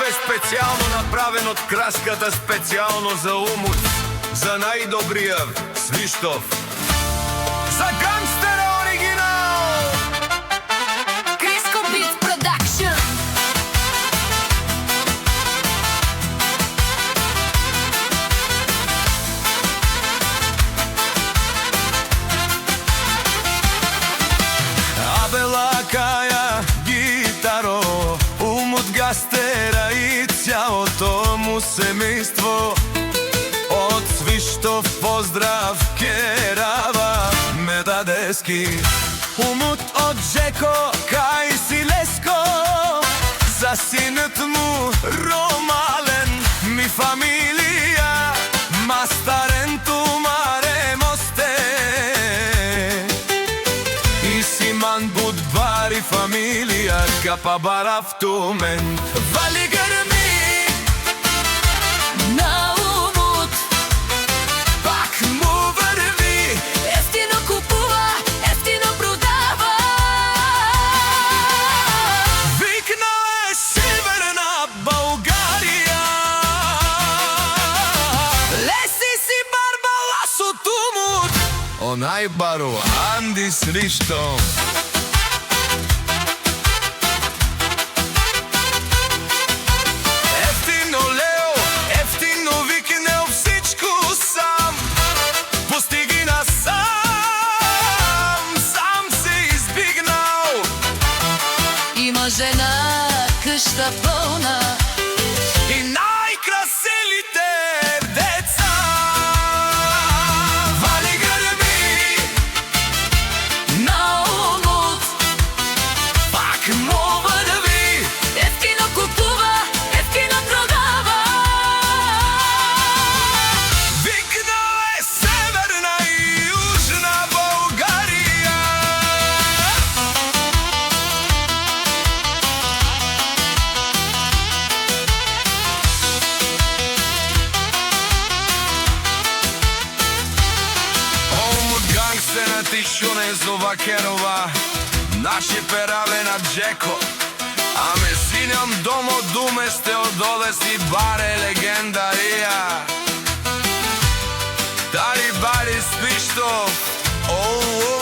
е специјално направен од краската, специјално за умот, за најдобриот Свиштов, за гангстера оригинал. Криско Бит Продакшн. Абела Каја гитаро, умот гастера и цялото му семејство. Од Свиштов поздрав керава Медадески. Умот од Джеко кај Силеско, за синот му Ромален, ми фамилија Мастарен тумаре мосте. И Симан Будбари фамилија Капабарав тумен. Вали грми На умот пак му врви, ефтино купува, ефтино продава. викна е Северна Българија. Леси си барбала со тумот. Онај бару Анди Свиштов. Ефтино лео, ефтино викнео всичко сам. Постигна сам се избигнал. Има жена къща пълна И најкраселите деца. Вали грми на умот, пак му врви, ефтино купува, ефтино продава. викна е Северна и Јужна Българија. Омут гангстера Тишуне Зовакерова, наши пераве на Джеко. Аме синјам домо думесте одолеси баре легендарија. Дари бари Свиштов, оу,